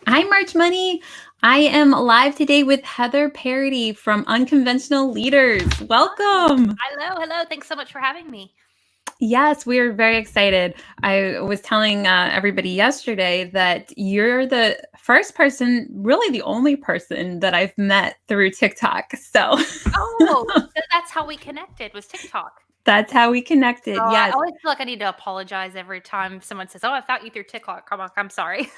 Hi, March Money. I am live today with Heather Parady from Unconventional Leaders. Hi. Welcome. Hello. Thanks so much for having me. Yes, we're very excited. I was telling everybody yesterday that you're the first person, really the only person that I've met through TikTok. So That's how we connected, was TikTok. that's how we connected. Oh, I Yes. always feel like I need to apologize every time someone says, "Oh, I found you through TikTok." Come on, I'm sorry,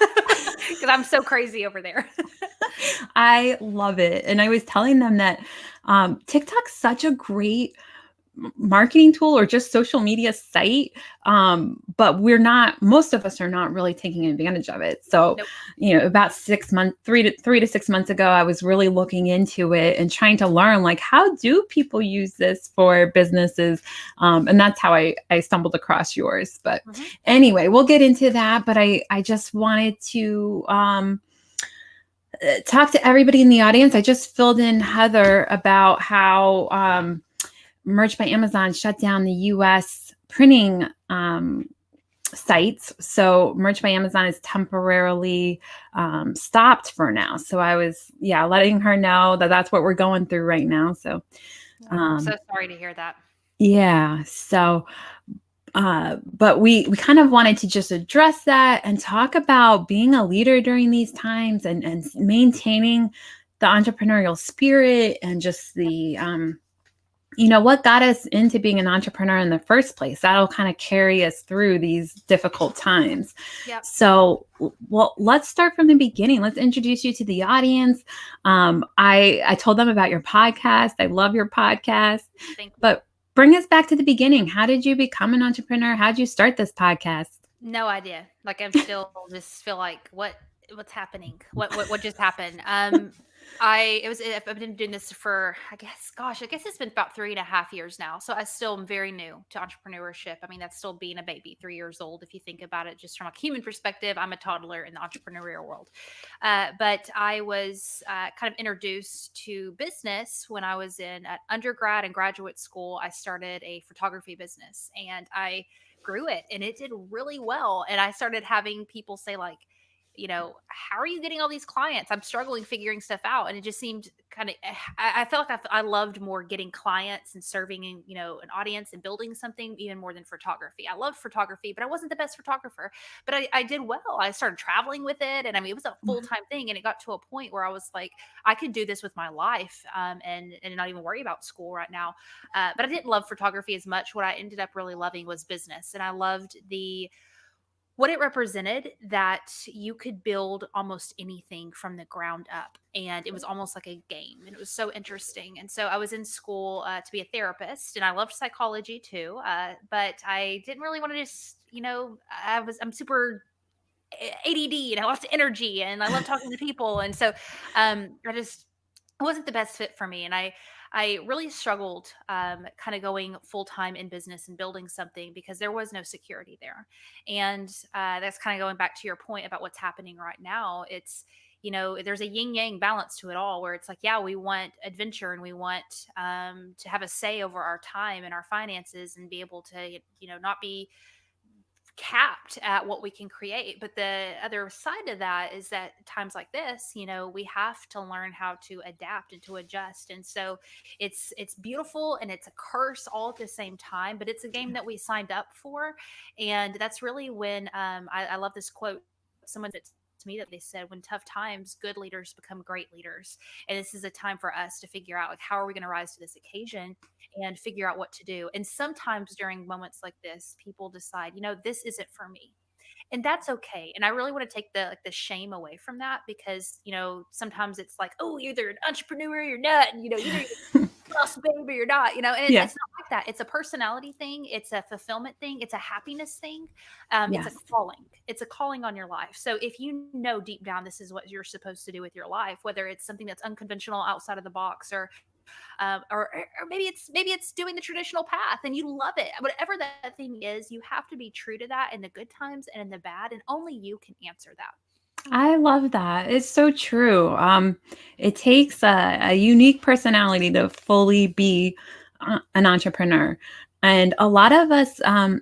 because I'm so crazy over there. I love it. And I was telling them that TikTok's such a great marketing tool or just social media site, but most of us are not really taking advantage of it. So Nope. about 6 months, 3 to 6 months ago, I was really looking into it and trying to learn, like, how do people use this for businesses, and that's how I stumbled across yours. But Mhm. anyway, we'll get into that. But I just wanted to talk to everybody in the audience. I just filled in Heather about how Merch by Amazon shut down the US printing sites. So Merch by Amazon is temporarily stopped for now. So I was, letting her know that that's what we're going through right now. So, I'm um, so sorry to hear that. yeah. So, but we kind of wanted to just address that and talk about being a leader during these times and maintaining the entrepreneurial spirit and just the what got us into being an entrepreneur in the first place. That'll kind of carry us through these difficult times. Yep. So, well, let's start from the beginning. Let's introduce you to the audience. I told them about your podcast. I love your podcast, Thank you. but bring us back to the beginning. How did you become an entrepreneur? How did you start this podcast? No idea. Like, I'm still just feel like, what's happening? What just happened? I've been doing this for, I guess it's been about 3.5 years now. So I still am very new to entrepreneurship. I mean, that's still being a baby, 3 years old. If you think about it, just from a human perspective, I'm a toddler in the entrepreneurial world. But I was kind of introduced to business when I was in undergrad and graduate school. I started a photography business, and I grew it, and it did really well. And I started having people say, like, how are you getting all these clients? I'm struggling figuring stuff out. And it just seemed kind of, I felt like I loved more getting clients and serving, an audience and building something even more than photography. I loved photography, but I wasn't the best photographer. But I did well. I started traveling with it. And I mean, it was a full time thing. And it got to a point where I was like, I could do this with my life, and not even worry about school right now. But I didn't love photography as much. What I ended up really loving was business. And I loved what it represented, that you could build almost anything from the ground up, and it was almost like a game, and it was so interesting. And so I was in school to be a therapist, and I loved psychology too, but I didn't really want to just, I'm super ADD, and I lost energy, and I love talking to people. And so I just, it wasn't the best fit for me. And I really struggled, kind of going full time in business and building something, because there was no security there. And that's kind of going back to your point about what's happening right now. It's, there's a yin yang balance to it all, where it's like, yeah, we want adventure, and we want to have a say over our time and our finances, and be able to, not be capped at what we can create. But the other side of that is that times like this, we have to learn how to adapt and to adjust. And so it's beautiful, and it's a curse all at the same time, but it's a game that we signed up for. And that's really when I love this quote. Someone said to me that they said, when tough times, good leaders become great leaders. And this is a time for us to figure out, like, how are we going to rise to this occasion and figure out what to do. And sometimes during moments like this, people decide, this isn't for me. And that's okay. And I really want to take the shame away from that, because, sometimes it's like, oh, you're either an entrepreneur or you're not, and either you're a boss baby or you're not, and Yeah. it's not like that. It's a personality thing, it's a fulfillment thing, it's a happiness thing. It's a Yes. calling. It's a calling on your life. So if you know deep down this is what you're supposed to do with your life, whether it's something that's unconventional, outside of the box, or maybe it's doing the traditional path and you love it. Whatever that thing is, you have to be true to that in the good times and in the bad, and only you can answer that. I love that. It's so true. It takes a unique personality to fully be an entrepreneur. And a lot of us,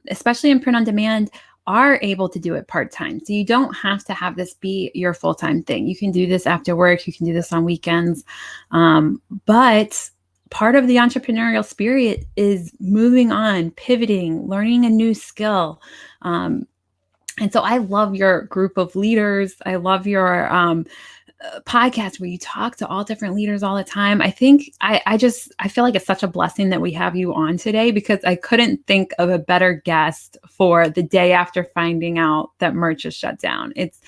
especially in print on demand, are able to do it part-time. So you don't have to have this be your full-time thing. You can do this after work. You can do this on weekends. But part of the entrepreneurial spirit is moving on, pivoting, learning a new skill. And so I love your group of leaders. I love your podcast where you talk to all different leaders all the time. I think I feel like it's such a blessing that we have you on today, because I couldn't think of a better guest for the day after finding out that merch is shut down. It's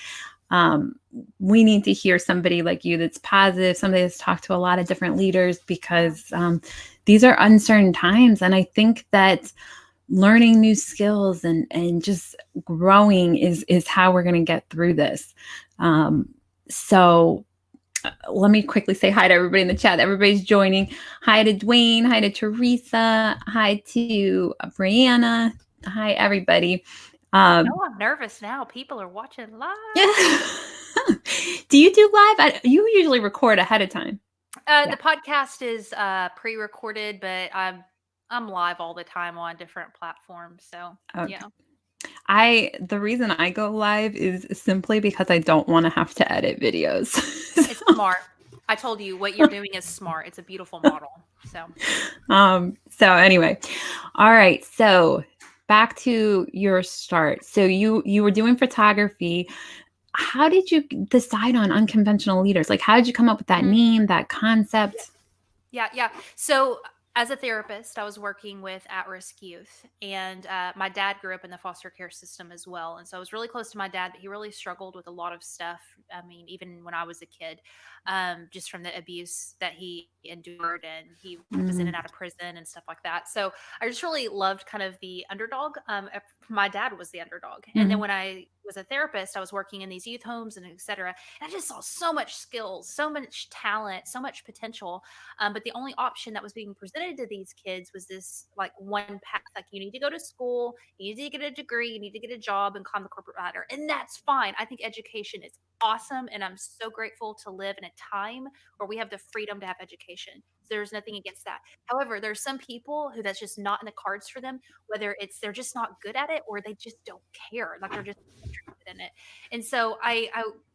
we need to hear somebody like you that's positive, somebody that's talked to a lot of different leaders, because these are uncertain times. And I think that learning new skills and just growing is how we're going to get through this. So let me quickly say hi to everybody in the chat. Everybody's joining. Hi to Dwayne. Hi to Teresa. Hi to Brianna. Hi, everybody. Oh, I'm nervous now. People are watching live. Do you do live? You usually record ahead of time. The podcast is pre-recorded, but I'm live all the time on different platforms. So Okay. yeah. The reason I go live is simply because I don't want to have to edit videos. It's smart. I told you what you're doing is smart. It's a beautiful model. So anyway, all right. So back to your start. So you were doing photography. How did you decide on Unconventional Leaders? Like, how did you come up with that name, that concept? Yeah. So as a therapist, I was working with at-risk youth, and my dad grew up in the foster care system as well. And so I was really close to my dad, but he really struggled with a lot of stuff. I mean, even when I was a kid, just from the abuse that he endured, and he was in and out of prison and stuff like that. So I just really loved kind of the underdog. My dad was the underdog. And then when I was a therapist, I was working in these youth homes and et cetera. And I just saw so much skills, so much talent, so much potential. But the only option that was being presented to these kids was this like one path. Like, you need to go to school, you need to get a degree, you need to get a job and become a corporate ladder. And that's fine. I think education is awesome. And I'm so grateful to live in a time where we have the freedom to have education. So there's nothing against that. However, there's some people who that's just not in the cards for them, whether it's they're just not good at it or they just don't care. Like, they're just interested in it. And so I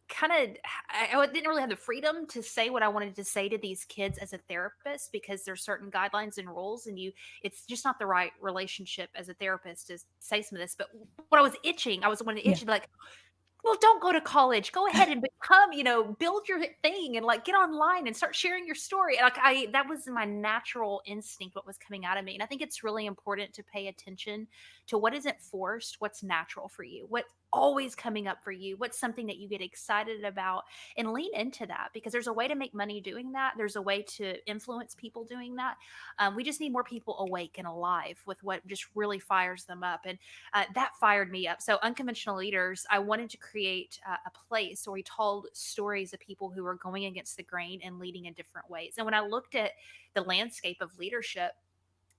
didn't really have the freedom to say what I wanted to say to these kids as a therapist, because there's certain guidelines and rules, and it's just not the right relationship as a therapist to say some of this. But when I was itching, I was one itching, like, well, don't go to college. Go ahead and become, build your thing and like get online and start sharing your story. Like, that was my natural instinct, what was coming out of me. And I think it's really important to pay attention to what isn't forced, what's natural for you, what's always coming up for you, what's something that you get excited about, and lean into that, because there's a way to make money doing that. There's a way to influence people doing that. We just need more people awake and alive with what just really fires them up. And that fired me up. So Unconventional Leaders, I wanted to create a place where we told stories of people who were going against the grain and leading in different ways. And when I looked at the landscape of leadership,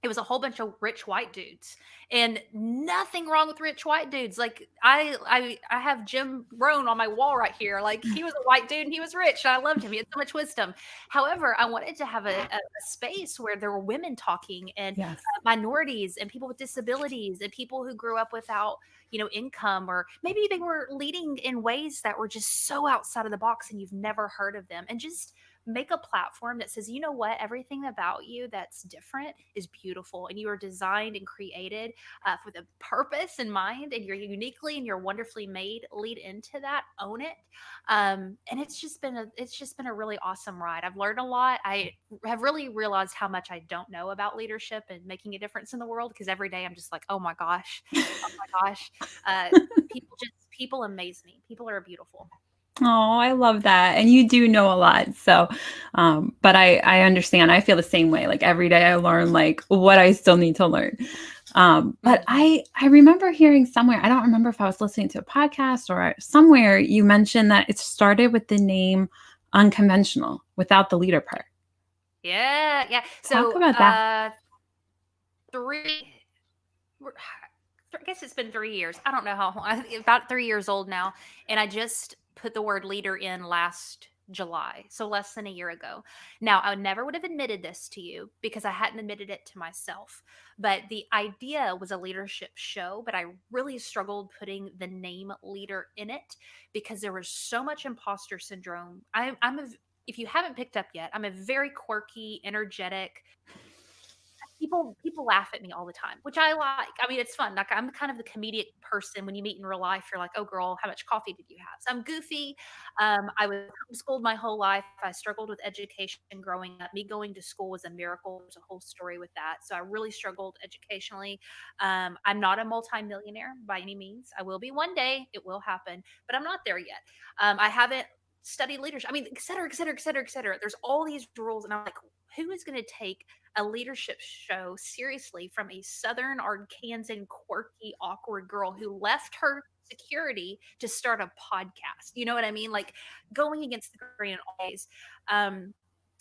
it was a whole bunch of rich white dudes, and nothing wrong with rich white dudes. Like, I have Jim Rohn on my wall right here. Like, he was a white dude and he was rich, and I loved him. He had so much wisdom. However, I wanted to have a space where there were women talking, and minorities and people with disabilities and people who grew up without income, or maybe they were leading in ways that were just so outside of the box and you've never heard of them. And just make a platform that says, you know what, everything about you that's different is beautiful, and you are designed and created with a purpose in mind, and you're uniquely and you're wonderfully made. Lead into that, own it. And it's just been a really awesome ride. I've learned a lot. I have really realized how much I don't know about leadership and making a difference in the world, because every day I'm just like, oh my gosh, people amaze me. People are beautiful. Oh, I love that. And you do know a lot. So, but I understand. I feel the same way. Like, every day I learn like what I still need to learn. But I remember hearing somewhere, I don't remember if I was listening to a podcast or somewhere, you mentioned that it started with the name Unconventional without the leader part. Yeah. So talk about that. I guess it's been 3 years. I don't know how long. About 3 years old now. And I just put the word leader in last July, so less than a year ago. Now, I never would have admitted this to you because I hadn't admitted it to myself. But the idea was a leadership show, but I really struggled putting the name leader in it because there was so much imposter syndrome. If you haven't picked up yet, I'm a very quirky, energetic, people laugh at me all the time, which I like. I mean, it's fun. Like I'm kind of the comedic person. When you meet in real life, you're like, "Oh, girl, how much coffee did you have?" So I'm goofy. I was homeschooled my whole life. I struggled with education growing up. Me going to school was a miracle. There's a whole story with that. So I really struggled educationally. I'm not a multimillionaire by any means. I will be one day. It will happen, but I'm not there yet. I haven't studied leadership. I mean, et cetera, et cetera, et cetera, et cetera. There's all these rules, and I'm like, who is going to take a leadership show seriously from a Southern Arkansan, quirky, awkward girl who left her security to start a podcast? You know what I mean? Like going against the grain in all ways. Um,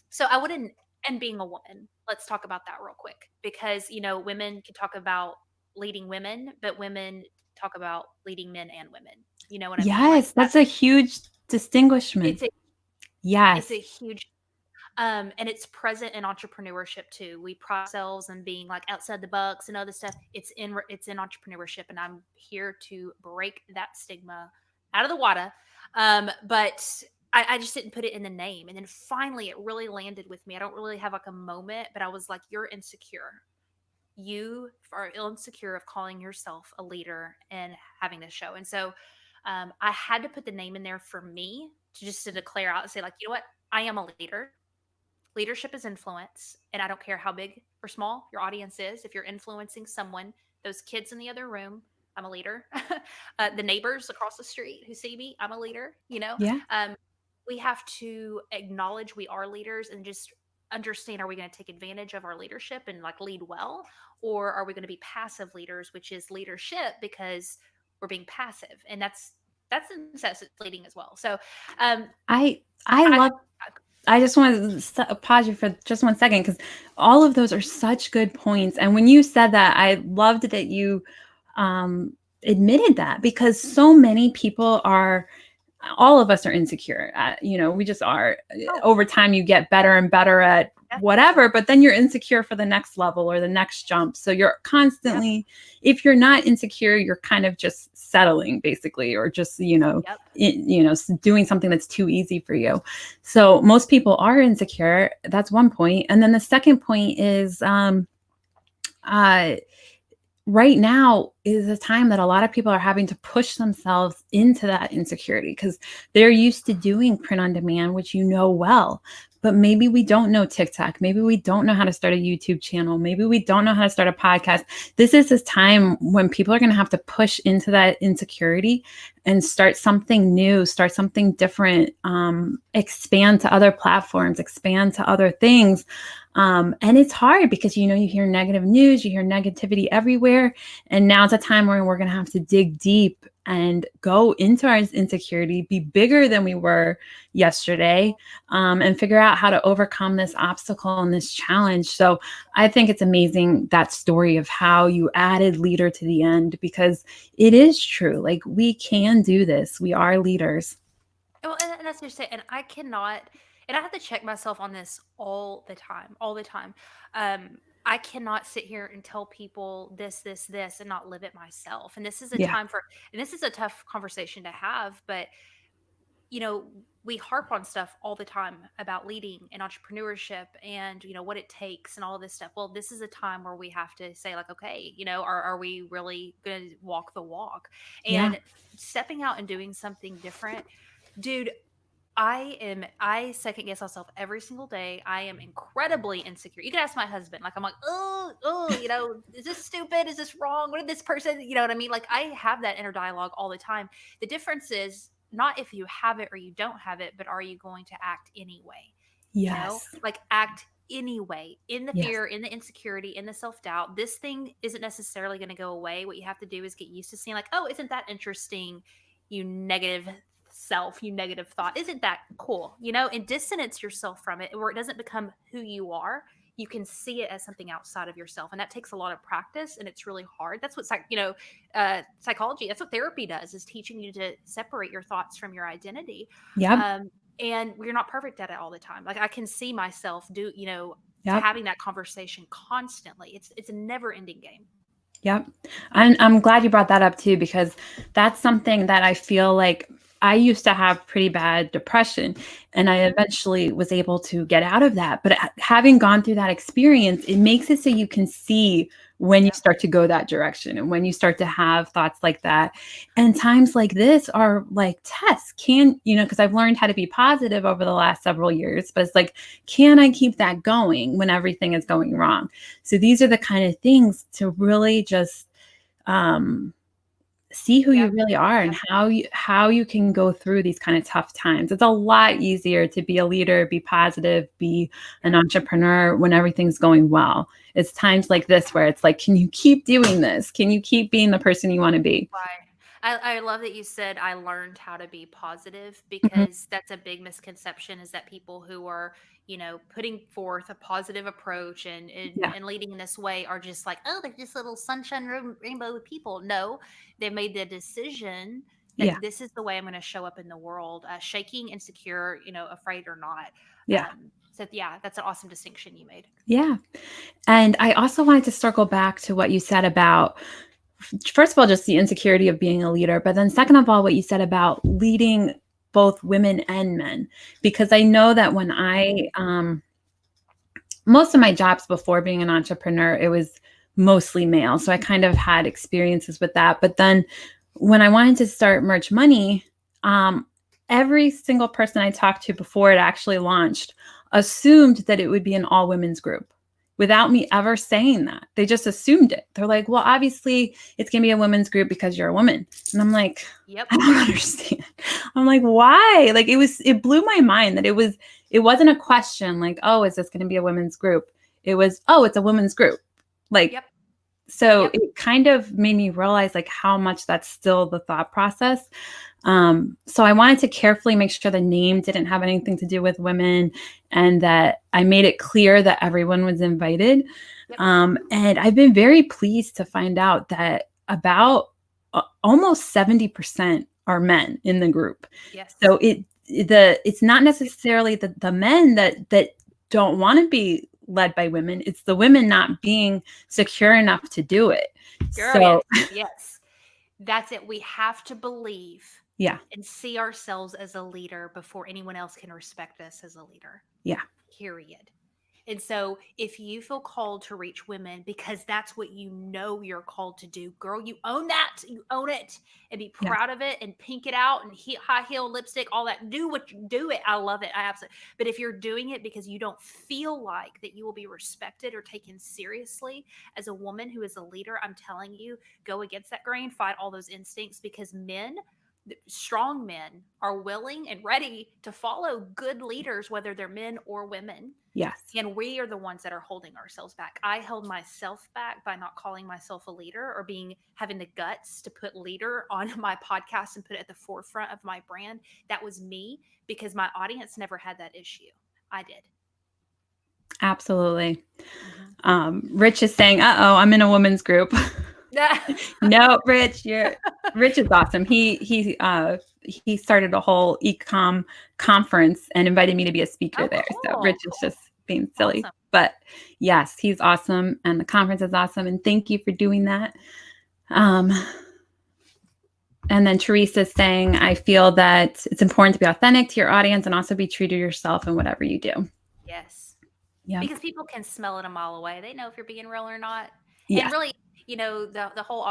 so I wouldn't, and being a woman, let's talk about that real quick because, women can talk about leading women, but women talk about leading men and women. You know what I mean? Like Yes, that's a huge distinguishment. it's a, it's a Yes. huge and it's present in entrepreneurship too. We pride ourselves and being like outside the box and other stuff. It's in entrepreneurship, and I'm here to break that stigma out of the water. But I just didn't put it in the name, and then finally it really landed with me. I don't really have like a moment, but I was like, "You're insecure. You are insecure of calling yourself a leader and having this show." And so I had to put the name in there for me to declare out and say like, you know what, I am a leader. Leadership is influence, and I don't care how big or small your audience is. If you're influencing someone, those kids in the other room, I'm a leader. The neighbors across the street who see me, I'm a leader. Yeah. We have to acknowledge we are leaders and just understand, are we going to take advantage of our leadership and like lead well, or are we going to be passive leaders, which is leadership because we're being passive, and that's leading as well. So I I love I just want to pause you for just 1 second because all of those are such good points. And when you said that, I loved that you um, admitted that because so many people are, all of us are insecure. We just are. oh Over time, you get better and better at definitely. whatever, but then you're insecure for the next level or the next jump. So you're Yep. constantly, if you're not insecure, you're kind of just settling basically, or just, Yep. doing something that's too easy for you. So most people are insecure. That's one point. And then the second point is, uh, right now is a time that a lot of people are having to push themselves into that insecurity because they're used to doing print on demand, which well. But maybe we don't know TikTok. Maybe we don't know how to start a YouTube channel. Maybe we don't know how to start a podcast. This is this time when people are going to have to push into that insecurity and start something new, start something different, expand to other platforms, expand to other things. And it's hard because, you hear negative news, you hear negativity everywhere. And now it's a time where we're going to have to dig deep and go into our insecurity, be bigger than we were yesterday, and figure out how to overcome this obstacle and this challenge. So I think it's amazing, that story of how you added leader to the end, because it is true. Like, we can do this. We are leaders. Well, and that's just it. And I cannot, and I have to check myself on this all the time, all the time. I cannot sit here and tell people this, this, this, and not live it myself. And this is a Yeah. time for, and this is a tough conversation to have, but you know, we harp on stuff all the time about leading and entrepreneurship and what it takes and all this stuff. Well, this is a time where we have to say like, okay, are we really going to walk the walk Yeah. and stepping out and doing something different, dude? I second guess myself every single day. I am incredibly insecure. You can ask my husband. Like I'm like, oh, is this stupid? Is this wrong? What did this person? You know what I mean? Like I have that inner dialogue all the time. The difference is not if you have it or you don't have it, but are you going to act anyway? Yes. Like act anyway in the Yes. fear, in the insecurity, in the self doubt. This thing isn't necessarily going to go away. What you have to do is get used to seeing, like, oh, isn't that interesting? You negative self, you negative thought. Isn't that cool? And dissonance yourself from it where it doesn't become who you are. You can see it as something outside of yourself. And that takes a lot of practice and it's really hard. That's what, psychology, that's what therapy does, is teaching you to separate your thoughts from your identity. Yep. Um, And we're not perfect at it all the time. Like I can see myself Yep. having that conversation constantly. It's a never ending game. Yep. I'm glad you brought that up too, because that's something that I feel like I used to have pretty bad depression, and I eventually was able to get out of that. But having gone through that experience, it makes it so you can see when you Yep. start to go that direction and when you start to have thoughts like that. And times like this are like tests. Because I've learned how to be positive over the last several years, but it's like, can I keep that going when everything is going wrong? So these are the kind of things to really just see who you Yep. really are and Yep. how you can go through these kind of tough times. It's a lot easier to be a leader, be positive, be an entrepreneur when everything's going well. It's times like this where it's like, can you keep doing this? Can you keep being the person you want to be? Right. I love that you said I learned how to be positive, Mhm. because that's a big misconception, is that people who are, putting forth a positive approach Yeah, and leading in this way are just like, oh, they're just little sunshine rainbow people. No, they made the decision yeah, that this is the way I'm going to show up in the world, shaking, insecure, afraid or not. yeah, So yeah, that's an awesome distinction you made. yeah. And I also wanted to circle back to what you said about, first of all, just the insecurity of being a leader, but then second of all, what you said about leading both women and men. Because I know that when most of my jobs before being an entrepreneur, it was mostly male. So I kind of had experiences with that. But then when I wanted to start Merch Money, um, every single person I talked to before it actually launched assumed that it would be an all women's group without me ever saying that. They just assumed it. They're like, well, obviously it's going to be a women's group because you're a woman. And I'm like, Yep. I don't understand. I'm like, why? Like it blew my mind that it wasn't a question like, oh, is this going to be a women's group? It was, oh, it's a women's group. Like, Yep. so Yep. it kind of made me realize like how much that's still the thought process. So I wanted to carefully make sure the name didn't have anything to do with women, and that I made it clear that everyone was invited. Yep. And I've been very pleased to find out that about almost 70% are men in the group. Yes. So it's not necessarily the men that don't want to be led by women. It's the women not being secure enough to do it. Girl, yes. So Yes. That's it. We have to believe yeah, and see ourselves as a leader before anyone else can respect us as a leader. yeah, Period. And so, if you feel called to reach women because that's what you know you're called to do, girl, you own that. You own it, and be yeah, proud of it and pink it out and high heel lipstick, all that. Do what you do it. I love it. I absolutely. But if you're doing it because you don't feel like that you will be respected or taken seriously as a woman who is a leader, I'm telling you, go against that grain, fight all those instincts, because strong men are willing and ready to follow good leaders, whether they're men or women. yes, And we are the ones that are holding ourselves back. I held myself back by not calling myself a leader, or having the guts to put leader on my podcast and put it at the forefront of my brand. That was me, because my audience never had that issue. I did. absolutely. Mm-hmm. Rich is saying, "Uh-oh, I'm in a women's group." No, Rich is awesome. He started a whole ecom conference and invited me to be a speaker Oh, there. So cool. Rich is Cool. just being silly. Awesome. But yes, he's awesome, and the conference is awesome, and thank you for doing that. Um, and then Teresa's saying, I feel that it's important to be authentic to your audience and also be true to yourself in whatever you do. Yes. Yeah. Because people can smell it a mile away. They know if you're being real or not. And Yes. really, the whole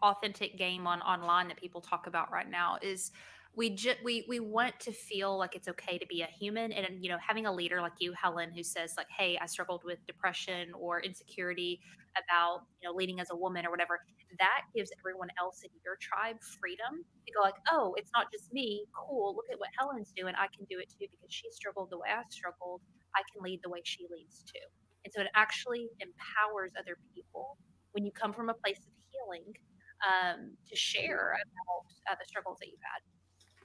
authentic game online that people talk about right now is, we want to feel like it's okay to be a human. And having a leader like you, Helen, who says like, hey, I struggled with depression or insecurity about leading as a woman or whatever, that gives everyone else in your tribe freedom to go like, oh, it's not just me. Cool, look at what Helen's doing. I can do it too, because she struggled the way I struggled. I can lead the way she leads too. And so it actually empowers other people when you come from a place of healing, to share about the struggles that you've had.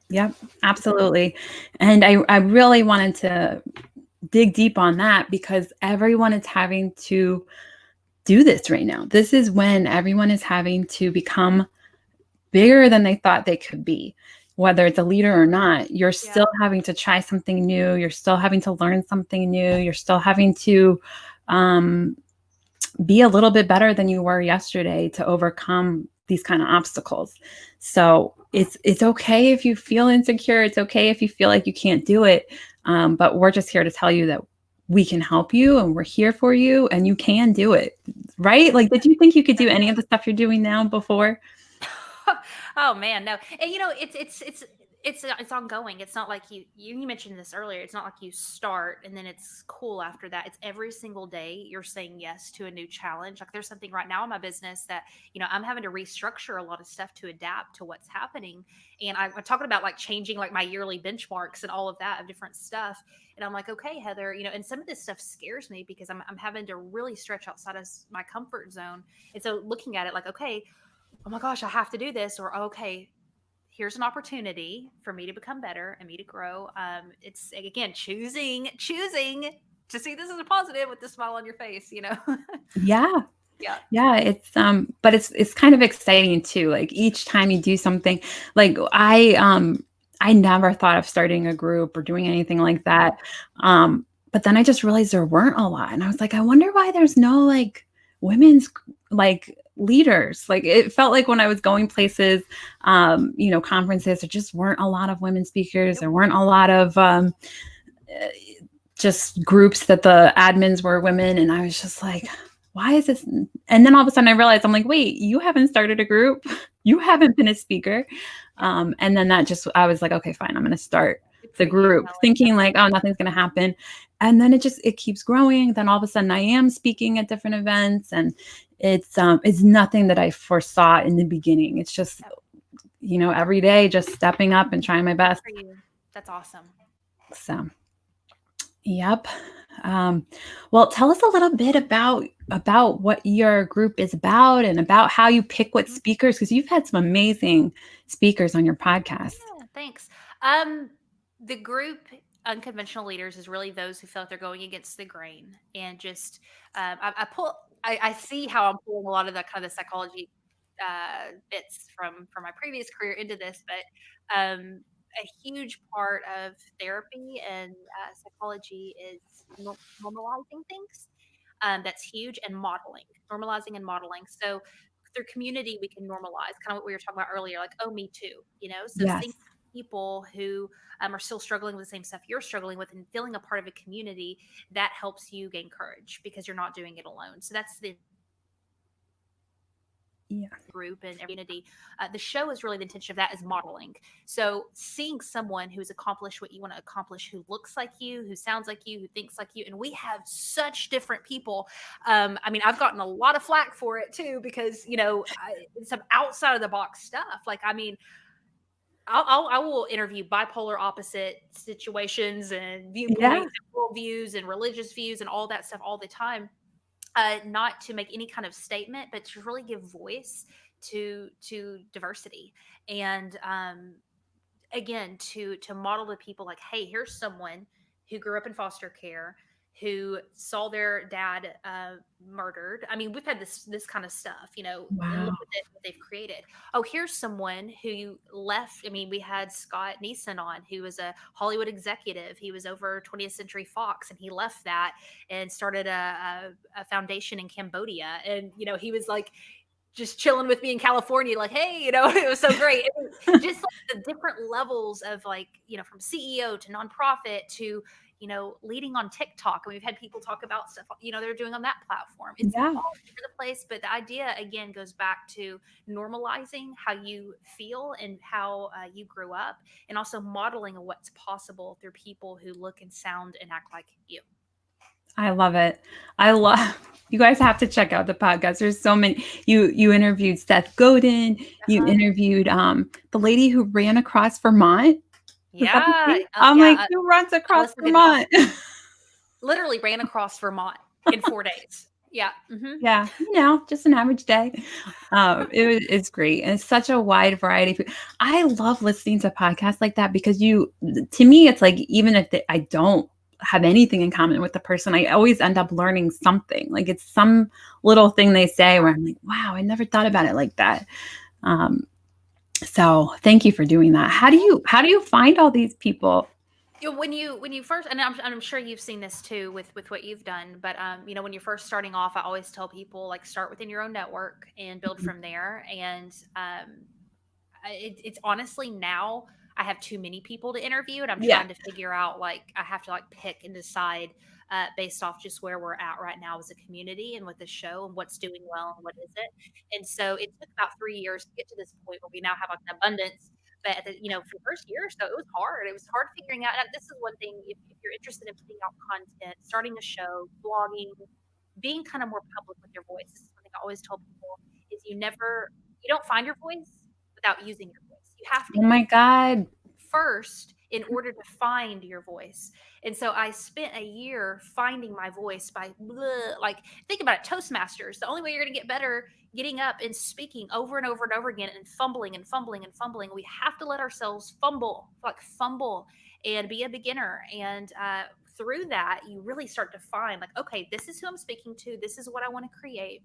Yep, absolutely. And I really wanted to dig deep on that because everyone is having to do this right now. This is when everyone is having to become bigger than they thought they could be. whether it's a leader or not, you're Yeah. still having to try something new. You're still having to learn something new. You're still having to be a little bit better than you were yesterday to overcome these kind of obstacles. So it's okay if you feel insecure. It's okay if you feel like you can't do it. But we're just here to tell you that we can help you and we're here for you and you can do it. Right? Like, did you think you could do any of the stuff you're doing now before? Oh man, no. And it's ongoing. It's not like you mentioned this earlier. It's not like you start and then it's cool after that. It's every single day you're saying yes to a new challenge. Like there's something right now in my business that, I'm having to restructure a lot of stuff to adapt to what's happening. And I'm talking about like changing like my yearly benchmarks and all of that of different stuff. And I'm like, okay, Heather, and some of this stuff scares me because I'm having to really stretch outside of my comfort zone. And so looking at it like, okay, oh my gosh, I have to do this, or okay, here's an opportunity for me to become better and me to grow. It's again choosing to see this as a positive with the smile on your face. Yeah. Yeah. Yeah, but it's kind of exciting too. Like each time you do something, like I never thought of starting a group or doing anything like that. But then I just realized there weren't a lot. And I was like, I wonder why there's no like women's like leaders. Like it felt like when I was going places, conferences, there just weren't a lot of women speakers. There weren't a lot of just groups that the admins were women. And I was just like, why is this? And then all of a sudden I realized, I'm like, wait, you haven't started a group. You haven't been a speaker. And then I was like, okay, fine. I'm going to start the group thinking like, oh, nothing's going to happen. And then it keeps growing. Then all of a sudden I am speaking at different events and it's nothing that I foresaw in the beginning. It's just, every day just stepping up and trying my best. That's awesome. So, yep. Well, tell us a little bit about what your group is about and about how you pick what speakers, because you've had some amazing speakers on your podcast. Yeah, thanks. The group Unconventional Leaders is really those who feel like they're going against the grain and just I see how I'm pulling a lot of that kind of the psychology bits from my previous career into this, but a huge part of therapy and psychology is normalizing things. That's huge, and normalizing and modeling. So through community, we can normalize kind of what we were talking about earlier, like, oh, me too. So Yes. seeing people who are still struggling with the same stuff you're struggling with and feeling a part of a community that helps you gain courage because you're not doing it alone. So that's the group and community. The show is really the intention of that is modeling. So seeing someone who's accomplished what you want to accomplish, who looks like you, who sounds like you, who thinks like you, and we have such different people. I've gotten a lot of flack for it too because some outside of the box stuff. Like, I will interview bipolar opposite situations and viewpoints and worldviews and religious views and all that stuff all the time. Not to make any kind of statement, but to really give voice to diversity and again to model to people like, hey, here's someone who grew up in foster care, who saw their dad murdered. I mean, we've had this kind of stuff, and look at what they've created. Oh, here's someone who left. I mean, we had Scott Neeson on, who was a Hollywood executive. He was over 20th Century Fox, and he left that and started a foundation in Cambodia. And he was like just chilling with me in California, like, hey, it was so great. Just like the different levels of like, from CEO to nonprofit to leading on TikTok. And we've had people talk about stuff, they're doing on that platform. It's all over the place. But the idea, again, goes back to normalizing how you feel and how you grew up, and also modeling what's possible through people who look and sound and act like you. I love it. You guys have to check out the podcast. There's so many. You interviewed Seth Godin. You interviewed the lady who ran across Vermont. Yeah. I'm like, who runs across Vermont? Literally ran across Vermont in 4 days. Yeah. Mm-hmm. Yeah. Just an average day. It's great. And it's such a wide variety. I love listening to podcasts like that because to me, it's like, even if I don't have anything in common with the person, I always end up learning something. Like it's some little thing they say where I'm like, wow, I never thought about it like that. So thank you for doing that. How do you find all these people? When you first, and I'm sure you've seen this too with what you've done, but when you're first starting off, I always tell people, like, start within your own network and build from there. And it's honestly, now I have too many people to interview, and I'm Yeah. trying to figure out, like, I have to, like, pick and decide based off just where we're at right now as a community and with the show and what's doing well and what isn't. And so it took about 3 years to get to this point where we now have, like, an abundance. But for the first year or so, it was hard. It was hard figuring out. And this is one thing: if you're interested in putting out content, starting a show, blogging, being kind of more public with your voice. This is something I always tell people: is you don't find your voice without using your voice. You have to Oh my use God. first in order to find your voice. And so I spent a year finding my voice by like, think about it, Toastmasters. The only way you're going to get better, getting up and speaking over and over and over again and fumbling and fumbling and fumbling. We have to let ourselves fumble and be a beginner. And through that, you really start to find, like, okay, this is who I'm speaking to. This is what I want to create.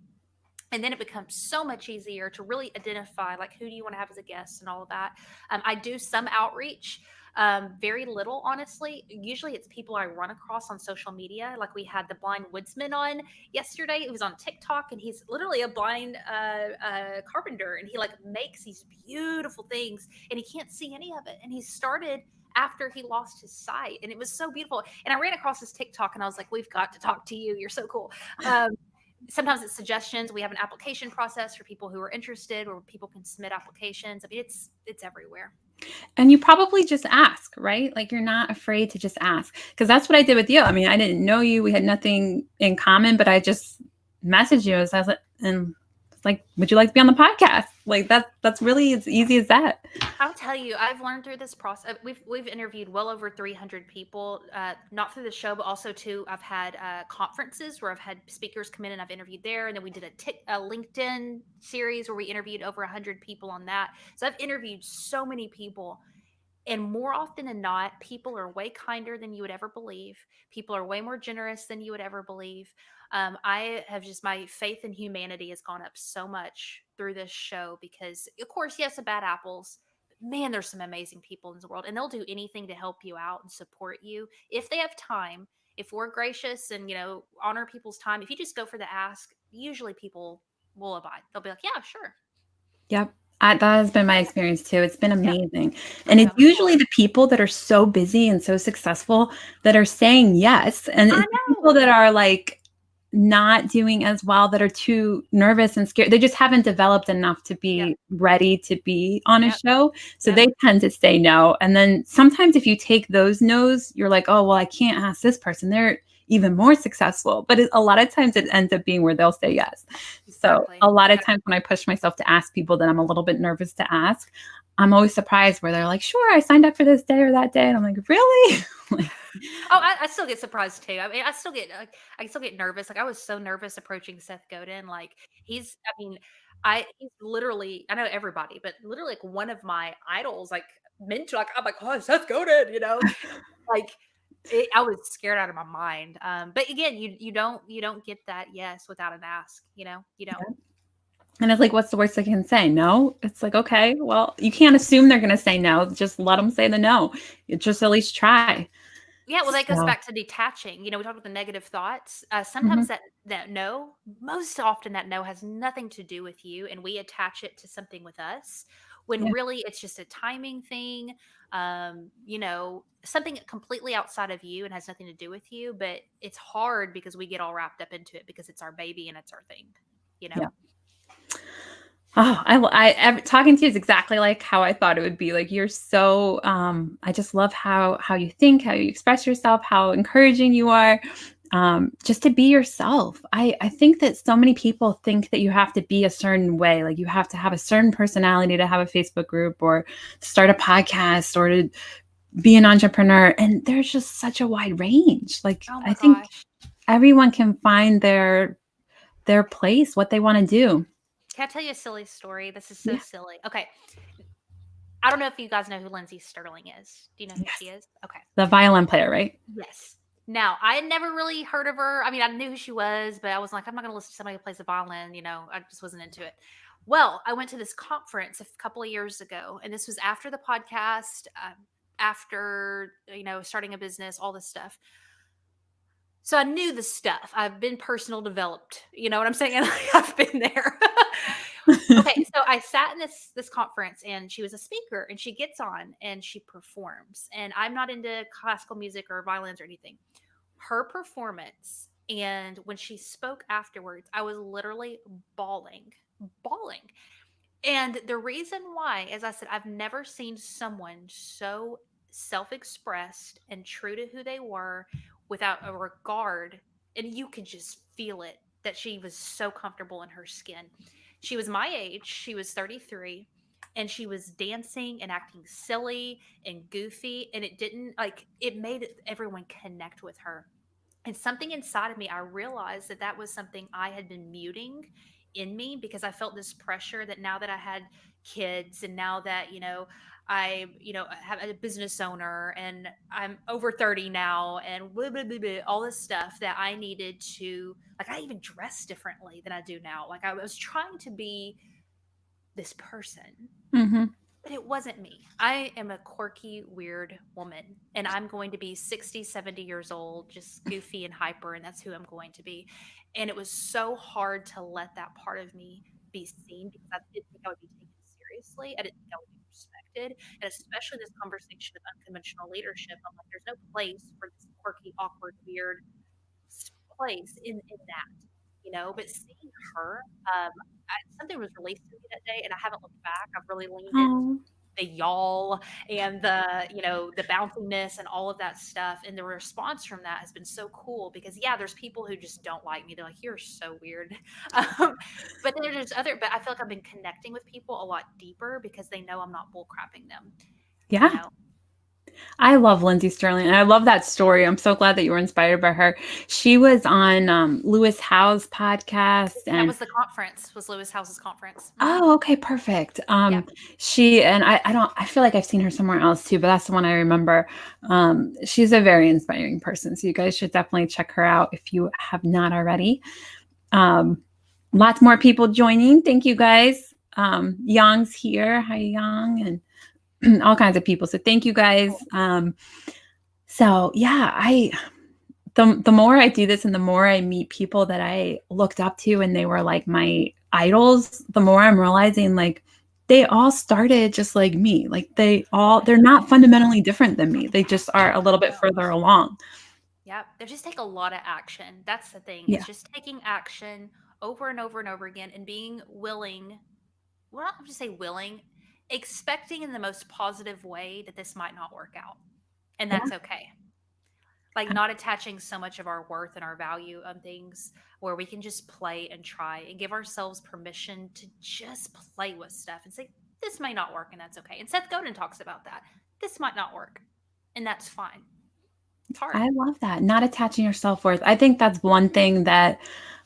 And then it becomes so much easier to really identify, like, who do you want to have as a guest and all of that. I do some outreach, very little, honestly. Usually it's people I run across on social media. Like, we had the blind woodsman on yesterday. It was on TikTok, and he's literally a blind carpenter, and he, like, makes these beautiful things, and he can't see any of it. And he started after he lost his sight, and it was so beautiful. And I ran across his TikTok, and I was like, we've got to talk to you. You're so cool. Sometimes it's suggestions. We have an application process for people who are interested, where people can submit applications. I mean, it's everywhere. And you probably just ask, right? Like, you're not afraid to just ask. Because that's what I did with you. I mean, I didn't know you. We had nothing in common, but I just messaged you. I was like, and it's like, would you like to be on the podcast? Like, that's really as easy as that. I'll tell you, I've learned through this process. We've interviewed well over 300 people, not through the show, but also too. I've had conferences where I've had speakers come in and I've interviewed there, and then we did a LinkedIn series where we interviewed over 100 people on that. So I've interviewed so many people. And more often than not, people are way kinder than you would ever believe. People are way more generous than you would ever believe. I have just, my faith in humanity has gone up so much through this show because, of course, yes, some bad apples. But man, there's some amazing people in this world, and they'll do anything to help you out and support you if they have time. If we're gracious and, honor people's time, if you just go for the ask, usually people will abide. They'll be like, yeah, sure. Yep. That has been my experience too. It's been Yep. amazing. I And it's know. usually the people that are so busy and so successful that are saying yes. And I it's the people know. that are like not doing as well, that are too nervous and scared. They just haven't developed enough to Yep. be ready to be on a Yep. show. So Yep. they tend to say no. And then sometimes if you take those no's, you're like, oh, well, I can't ask this person. They're even more successful. But a lot of times it ends up being where they'll say yes. So Exactly. a lot of times when I push myself to ask people that I'm a little bit nervous to ask, I'm always surprised where they're like, sure, I signed up for this day or that day. And I'm like, really? Like, Oh, I still get surprised too. I mean, I still get nervous. Like, I was so nervous approaching Seth Godin. Like, I mean, he's literally, I know everybody, but literally, like, one of my idols. Like, mentor. Like, I'm like, oh, Seth Godin. Like, I was scared out of my mind. But again, you don't get that yes without an ask. You don't. and it's like, what's the worst they can say? No. It's like, okay, well, you can't assume they're going to say no. Just let them say the no. You just at least try. Yeah, well, that goes So, back to detaching. We talked about the negative thoughts. mhm, Sometimes that no, most often that no has nothing to do with you, and we attach it to something with us, when yeah, really it's just a timing thing. Something completely outside of you and has nothing to do with you. But it's hard because we get all wrapped up into it because it's our baby and it's our thing. You yeah. know. Oh, talking to you is exactly like how I thought it would be. Like, you're so, I just love how you think, how you express yourself, how encouraging you are. Just to be yourself. I think that so many people think that you have to be a certain way, like you have to have a certain personality to have a Facebook group or start a podcast or to be an entrepreneur. And there's just such a wide range. Like, Oh I my think gosh. everyone can find their place, what they want to do. Can I tell you a silly story? This is so Yeah. silly. Okay. I don't know if you guys know who Lindsey Stirling is. Do you know who Yes. she is? Okay. The violin player, right? Yes. Now, I had never really heard of her. I mean, I knew who she was, but I was like, I'm not going to listen to somebody who plays the violin. I just wasn't into it. Well, I went to this conference a couple of years ago, and this was after the podcast, after, starting a business, all this stuff. So I knew the stuff. I've been personal developed. You know what I'm saying? Like, I've been there. Okay, so I sat in this conference, and she was a speaker, and she gets on and she performs. And I'm not into classical music or violins or anything. Her performance, and when she spoke afterwards, I was literally bawling, bawling. And the reason why, as I said, I've never seen someone so self expressed and true to who they were without a regard. And you could just feel it that she was so comfortable in her skin. She was my age, she was 33, and she was dancing and acting silly and goofy. And it didn't like, it made everyone connect with her. And something inside of me, I realized that that was something I had been muting in me because I felt this pressure that now that I had kids and now that, I, have a business owner and I'm over 30 now and blah, blah, blah, blah, all this stuff that I needed to, like, I even dress differently than I do now. Like, I was trying to be this person, Hmm. but it wasn't me. I am a quirky, weird woman, and I'm going to be 60, 70 years old, just goofy and hyper, and that's who I'm going to be. And it was so hard to let that part of me be seen because I didn't think I would be taken seriously. I didn't think I would be respected. And especially this conversation of unconventional leadership, I'm like, there's no place for this quirky, awkward, weird place in that, but seeing her, something was released to me that day, and I haven't looked back. I've really leaned into Oh, the y'all and the bounciness and all of that stuff. And the response from that has been so cool because yeah, there's people who just don't like me. They're like, you're so weird. But then but I feel like I've been connecting with people a lot deeper because they know I'm not bullcrapping them, you yeah. know? I love Lindsey Stirling, and I love that story. I'm so glad that you were inspired by her. She was on Lewis Howe's podcast, That and was the conference, was Lewis House's conference. oh, okay, perfect. Yeah. She and I don't. I feel like I've seen her somewhere else too, but that's the one I remember. She's a very inspiring person, so you guys should definitely check her out if you have not already. Um, Lots more people joining. Thank you guys. Young's here. Hi, Young, and all kinds of people. So thank you guys. Cool. So yeah, the more I do this and the more I meet people that I looked up to and they were like my idols, the more I'm realizing like they all started just like me. Like they're not fundamentally different than me. They just are a little bit further along. Yeah, they just take a lot of action. That's the thing. It's Yeah. just taking action over and over and over again and being willing. Well, not just say willing, expecting in the most positive way that this might not work out. And Yeah. that's okay. Like not attaching so much of our worth and our value on things where we can just play and try and give ourselves permission to just play with stuff and say, this may not work and that's okay. And Seth Godin talks about that. This might not work and that's fine. It's hard. I love that. Not attaching your self-worth. I think that's one thing that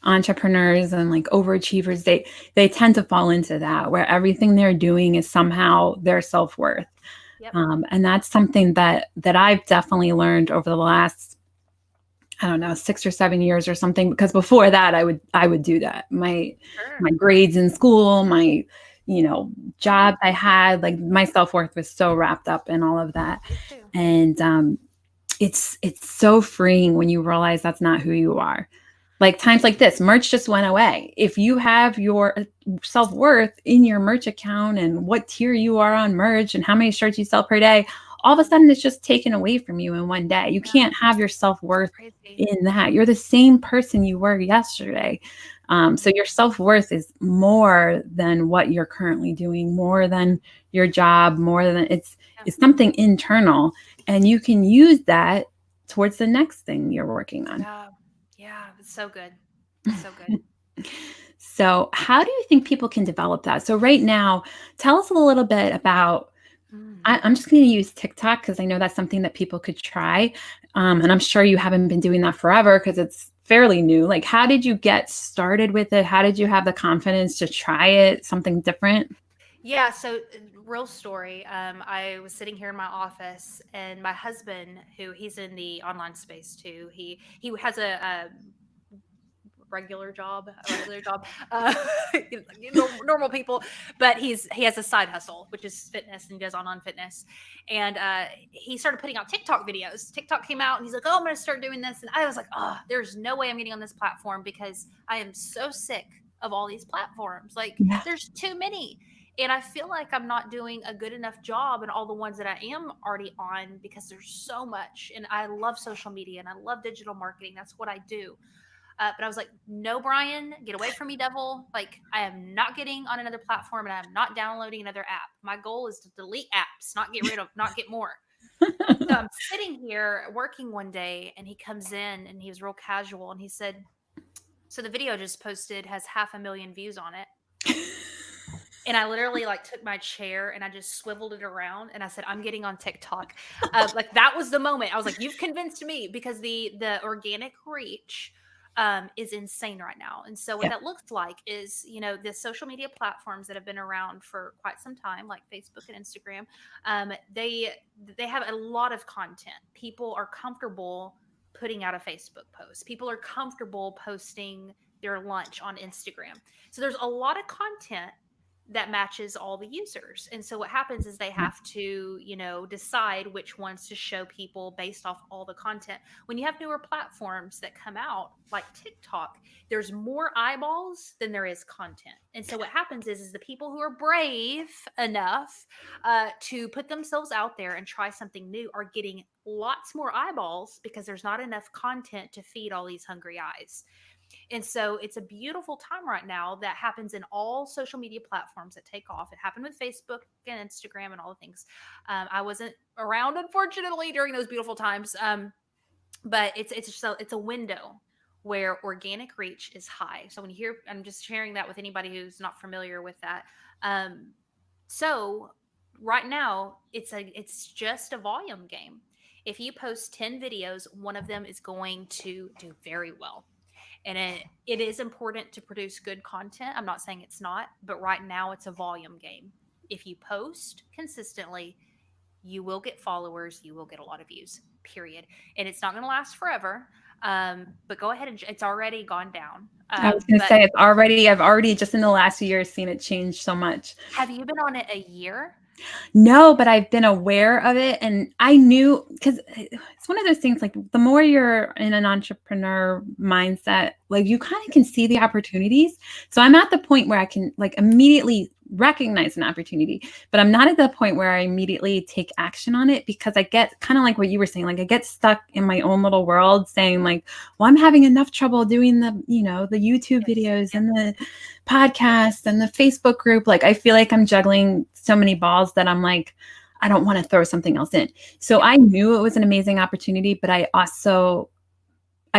entrepreneurs and like overachievers they tend to fall into that where everything they're doing is somehow their self-worth. Yep. And that's something that I've definitely learned over the last, I don't know, 6 or 7 years or something. Because before that, I would do that. My Sure. grades in school, my Uh-huh. jobs I had, like my self worth was so wrapped up in all of that, Me too. and it's so freeing when you realize that's not who you are. Like times like this, merch just went away. If you have your self-worth in your merch account and what tier you are on merch and how many shirts you sell per day, all of a sudden it's just taken away from you in one day. You Yeah. can't have your self-worth Crazy. in that. You're the same person you were yesterday. So Mhm. your self-worth is more than what you're currently doing, more than your job, more than Yeah. it's something internal. And you can use that towards the next thing you're working on. Yeah. Yeah. It's so good. So good. So, how do you think people can develop that? So, right now, tell us a little bit about. Mm. I'm just going to use TikTok because I know that's something that people could try. And I'm sure you haven't been doing that forever because it's fairly new. Like, how did you get started with it? How did you have the confidence to try it, something different? Yeah, so real story. I was sitting here in my office, and my husband, who he's in the online space too, he has a regular job, normal people. But he has a side hustle, which is fitness, and he does online fitness. And he started putting out TikTok videos. TikTok came out, and he's like, "Oh, I'm going to start doing this." And I was like, "Oh, there's no way I'm getting on this platform because I am so sick of all these platforms. Like, Yeah. there's too many." And I feel like I'm not doing a good enough job in all the ones that I am already on because there's so much. And I love social media and I love digital marketing. That's what I do. But I was like, no, Brian, get away from me, devil. Like, I am not getting on another platform and I'm not downloading another app. My goal is to delete apps, not get rid of, not get more. So I'm sitting here working one day and he comes in and he was real casual and he said, "So the video just posted has 500,000 views on it." And I literally like took my chair and I just swiveled it around and I said, "I'm getting on TikTok." Like that was the moment. I was like, "You've convinced me," because the organic reach is insane right now. And so what Yeah. that looks like is, the social media platforms that have been around for quite some time, like Facebook and Instagram, they have a lot of content. People are comfortable putting out a Facebook post. People are comfortable posting their lunch on Instagram. So there's a lot of content that matches all the users. And so what happens is they have to, decide which ones to show people based off all the content. When you have newer platforms that come out like TikTok, there's more eyeballs than there is content. And so what happens is the people who are brave enough to put themselves out there and try something new are getting lots more eyeballs because there's not enough content to feed all these hungry eyes. And so it's a beautiful time right now that happens in all social media platforms that take off. It happened with Facebook and Instagram and all the things. I wasn't around, unfortunately, during those beautiful times. But it's a window where organic reach is high. So when you hear, I'm just sharing that with anybody who's not familiar with that. So right now, it's just a volume game. If you post 10 videos, one of them is going to do very well. And it is important to produce good content. I'm not saying it's not, but right now it's a volume game. If you post consistently, you will get followers, you will get a lot of views, period. And it's not going to last forever. But go ahead and it's already gone down. I was going to But say I've already just in the last year seen it change so much. have you been on it a year? No, but I've been aware of it and I knew because it's one of those things like the more you're in an entrepreneur mindset, like you kind of can see the opportunities. So I'm at the point where I can like immediately recognize an opportunity, but I'm not at the point where I immediately take action on it because I get kind of like what you were saying, like I get stuck in my own little world saying like, well, I'm having enough trouble doing the YouTube videos and the podcast and the Facebook group. Like I feel like I'm juggling so many balls that I'm like, I don't want to throw something else in. So I knew it was an amazing opportunity, but I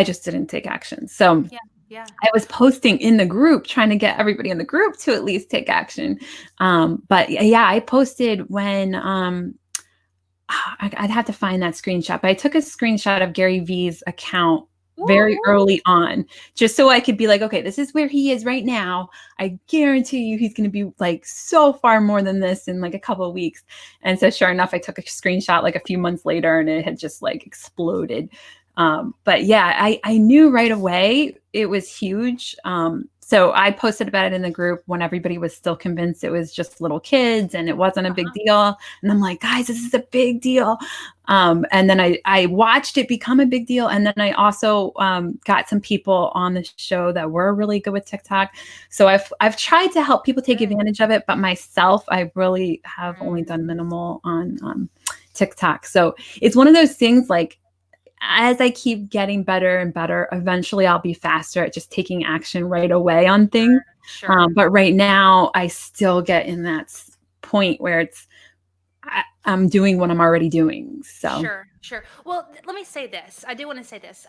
just didn't take action. So I was posting in the group, trying to get everybody in the group to at least take action. But yeah, I posted when I'd have to find that screenshot, but I took a screenshot of Gary Vee's account very early on, just so I could be like, okay, this is where he is right now. I guarantee you he's going to be like so far more than this in like a couple of weeks. And so sure enough, I took a screenshot like a few months later and it had just like exploded. But yeah, I knew right away it was huge. So I posted about it in the group when everybody was still convinced it was just little kids and it wasn't a big deal. And I'm like, guys, this is a big deal. And then I watched it become a big deal. And then I also got some people on the show that were really good with TikTok. So I've tried to help people take advantage of it, but myself, I really have only done minimal on TikTok. So it's one of those things like, as I keep getting better and better, eventually I'll be faster at just taking action right away on things. Sure. But right now I still get in that point where I'm doing what I'm already doing. So Sure. Well, let me say this. I do want to say this.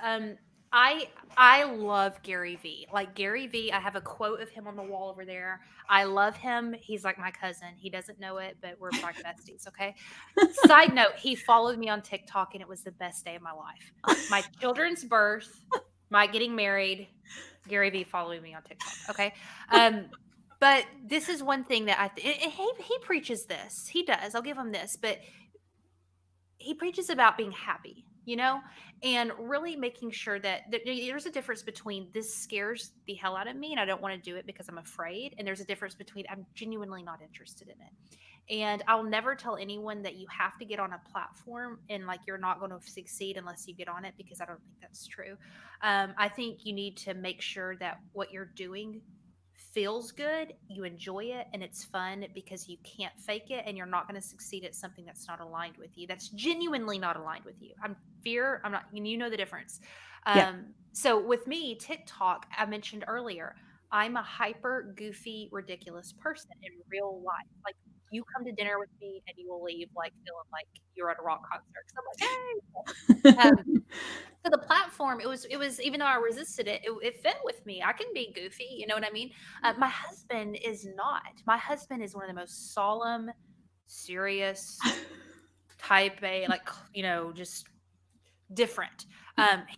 I love Gary Vee. Like Gary Vee, I have a quote of him on the wall over there. I love him. He's like my cousin. He doesn't know it, but we're like besties, okay? Side note, he followed me on TikTok and it was the best day of my life. My children's birth, my getting married, Gary Vee following me on TikTok, okay? But this is one thing that he preaches this. He does. I'll give him this, but he preaches about being happy. and really making sure that there's a difference between this scares the hell out of me and I don't want to do it because I'm afraid. And there's a difference between I'm genuinely not interested in it. And I'll never tell anyone that you have to get on a platform and like you're not going to succeed unless you get on it, because I don't think that's true. I think you need to make sure that what you're doing feels good, you enjoy it, and it's fun, because you can't fake it and you're not going to succeed at something that's not aligned with you. That's genuinely not aligned with you. I'm not, you know the difference. Yeah. So with me, TikTok, I mentioned earlier, I'm a hyper goofy, ridiculous person in real life. Like you come to dinner with me and you will leave like feeling like you're at a rock concert. So I'm like, hey. So the platform, it was even though I resisted it, it fit with me. I can be goofy, you know what I mean? My husband is not. My husband is one of the most solemn, serious type A, like just different.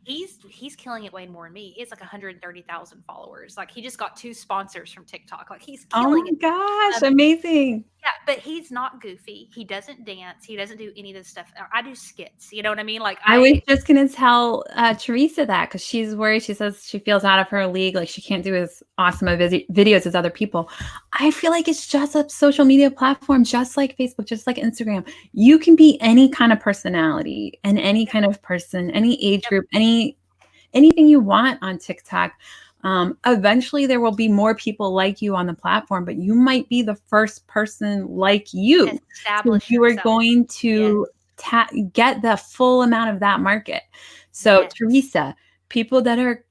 He's killing it way more than me. He has like 130,000 followers. Like he just got 2 sponsors from TikTok. Like he's Oh killing my it. gosh, amazing. Yeah, but he's not goofy. He doesn't dance. He doesn't do any of this stuff. I do skits. You know what I mean? Like I was just gonna tell Teresa that, because she's worried. She says she feels out of her league, like she can't do as awesome of videos as other people. I feel like it's just a social media platform, just like Facebook, just like Instagram. You can be any kind of personality and any kind of person, any age group, anything you want on TikTok. Eventually there will be more people like you on the platform, but you might be the first person like you. So you are going to get the full amount of that market. So Teresa, people that are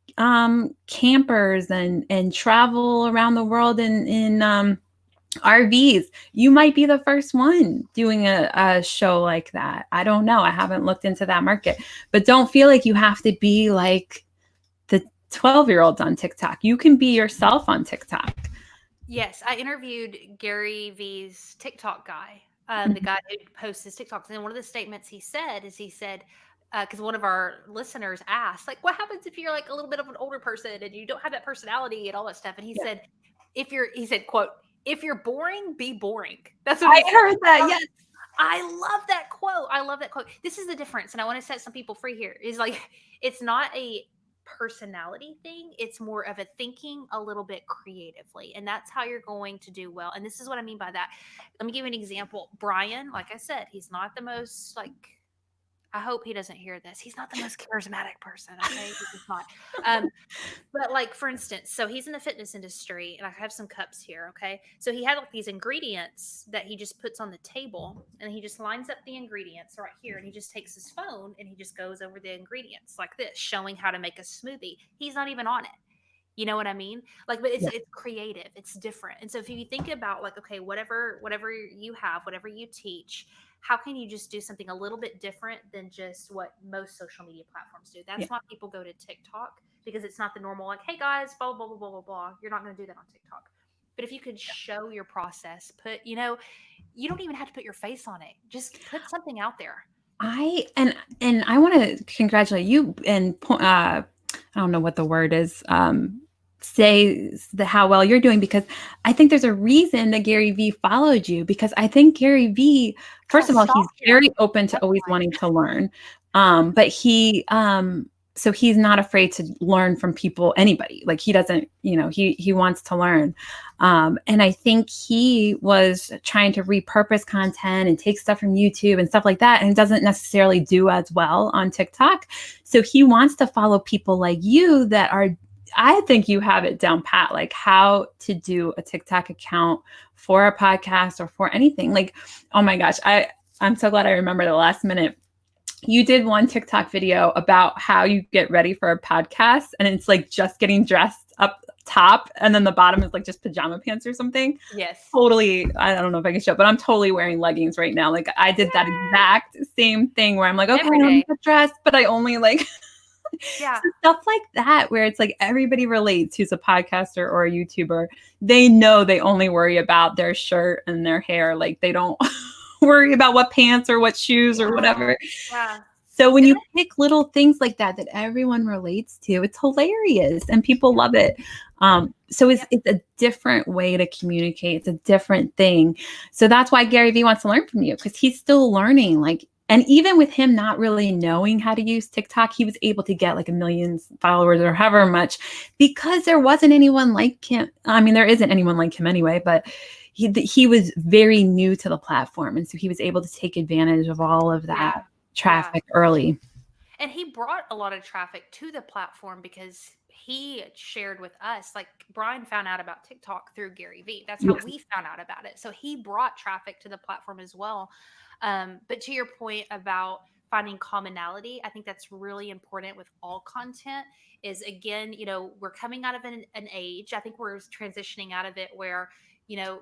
campers and travel around the world in RVs, you might be the first one doing a show like that. I don't know. I haven't looked into that market, but don't feel like you have to be like the 12-year-olds on TikTok. You can be yourself on TikTok. Yes, I interviewed Gary V's TikTok guy, the guy who posts his TikToks. And one of the statements he said, because one of our listeners asked, like, what happens if you're like a little bit of an older person and you don't have that personality and all that stuff? And he said, quote, if you're boring, be boring. That's what I heard that. Yes. I love that quote. This is the difference. And I want to set some people free here, is like, it's not a personality thing. It's more of a thinking a little bit creatively. And that's how you're going to do well. And this is what I mean by that. Let me give you an example. Brian, like I said, he's not the most I hope he doesn't hear this. He's not the most charismatic person. Okay. He's not. But like, for instance, so he's in the fitness industry and I have some cups here. Okay. So he had like these ingredients that he just puts on the table and he just lines up the ingredients right here. And he just takes his phone and he just goes over the ingredients like this, showing how to make a smoothie. He's not even on it. You know what I mean? Like, but it's creative. It's different. And so if you think about like, okay, whatever you have, whatever you teach, how can you just do something a little bit different than just what most social media platforms do? That's why people go to TikTok, because it's not the normal, like, hey guys, blah, blah, blah, blah, blah, blah. You're not going to do that on TikTok. But if you could show your process, you don't even have to put your face on it. Just put something out there. I want to congratulate you and I don't know what the word is. Say how well you're doing, because I think there's a reason that Gary Vee followed you, because I think Gary Vee, first of all, he's very open to always wanting to learn. But so he's not afraid to learn from people, anybody. Like he doesn't, he wants to learn. And I think he was trying to repurpose content and take stuff from YouTube and stuff like that, and doesn't necessarily do as well on TikTok. So he wants to follow people like you that are, I think you have it down pat, like how to do a TikTok account for a podcast or for anything. Like, oh my gosh, I'm so glad I remember the last minute. You did one TikTok video about how you get ready for a podcast, and it's like just getting dressed up top, and then the bottom is like just pajama pants or something. Yes. Totally. I don't know if I can show, but I'm totally wearing leggings right now. Like I did that exact same thing where I'm like, okay, I'm gonna get dressed, but I only like so stuff like that, where it's like everybody relates who's a podcaster or a YouTuber. They know they only worry about their shirt and their hair. Like they don't worry about what pants or what shoes or whatever. Yeah. So when you pick little things like that everyone relates to, it's hilarious and people love it. So it's a different way to communicate. It's a different thing. So that's why Gary Vee wants to learn from you, because he's still learning. Like And even with him not really knowing how to use TikTok, he was able to get like a million followers or however much because there wasn't anyone like him. I mean, there isn't anyone like him anyway, but he was very new to the platform. And so he was able to take advantage of all of that Yeah. Yeah. traffic early. And he brought a lot of traffic to the platform because he shared with us, like Brian found out about TikTok through Gary Vee. That's how Yes. we found out about it. So he brought traffic to the platform as well. But to your point about finding commonality, I think that's really important with all content. Is again, we're coming out of an age. I think we're transitioning out of it where, you know,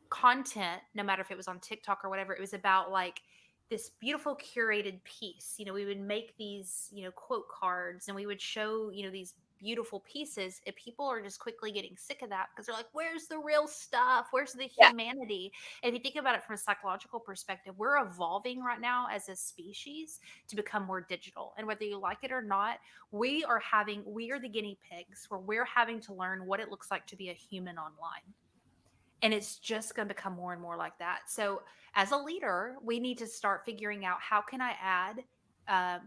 content, no matter if it was on TikTok or whatever, it was about like this beautiful curated piece. We would make these, quote cards, and we would show, these beautiful pieces, and people are just quickly getting sick of that because they're like, where's the real stuff? Where's the Yeah. humanity? And if you think about it from a psychological perspective, we're evolving right now as a species to become more digital. And whether you like it or not, we are the guinea pigs where we're having to learn what it looks like to be a human online. And it's just going to become more and more like that. So as a leader, we need to start figuring out, how can I add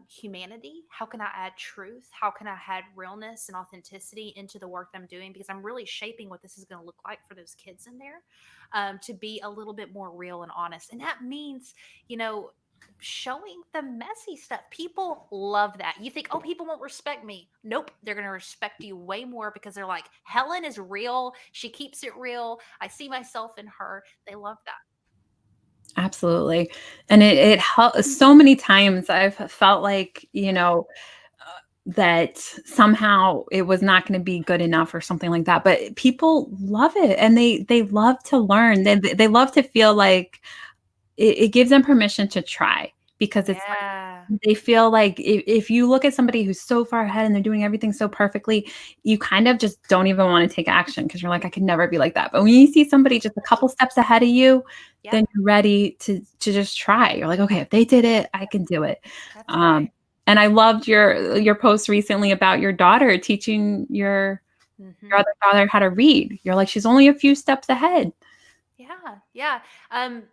humanity? How can I add truth? How can I add realness and authenticity into the work that I'm doing? Because I'm really shaping what this is going to look like for those kids in there, to be a little bit more real and honest. And that means, you know, showing the messy stuff. People love that. You think, oh, people won't respect me. Nope. They're going to respect you way more because they're like, Helen is real. She keeps it real. I see myself in her. They love that. Absolutely. And it helps so many times I've felt like, that somehow it was not going to be good enough or something like that. But people love it and they love to learn. They love to feel like it gives them permission to try because it's Yeah. like they feel like if you look at somebody who's so far ahead and they're doing everything so perfectly, you kind of just don't even want to take action because you're like, I could never be like that. But when you see somebody just a couple steps ahead of you, Yeah. then you're ready to just try. You're like, okay, if they did it, I can do it. That's Um, right. and I loved your post recently about your daughter teaching your Hmm. other daughter how to read. You're like, she's only a few steps ahead. Yeah. Yeah. Um,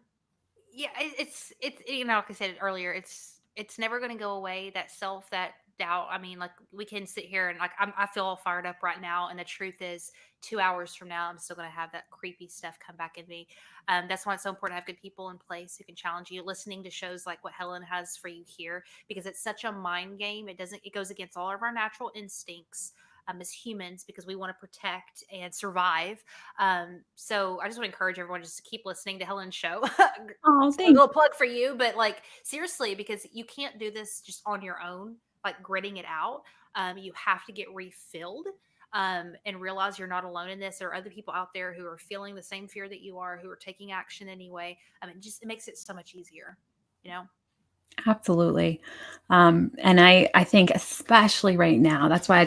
yeah, it's like I said earlier, it's never going to go away, that self, that doubt. I mean, like, we can sit here and like, I feel all fired up right now, and the truth is 2 hours from now I'm still going to have that creepy stuff come back in me. That's why it's so important to have good people in place who can challenge you, listening to shows like what Helen has for you here, because it's such a mind game. It goes against all of our natural instincts, as humans, because we want to protect and survive. So I just want to encourage everyone just to keep listening to Helen's show. Oh, A thank little plug for you, but like, seriously, because you can't do this just on your own, like gritting it out. You have to get refilled, and realize you're not alone in this. There are other people out there who are feeling the same fear that you are, who are taking action anyway. It makes it so much easier, you know? Absolutely. And I think especially right now, that's why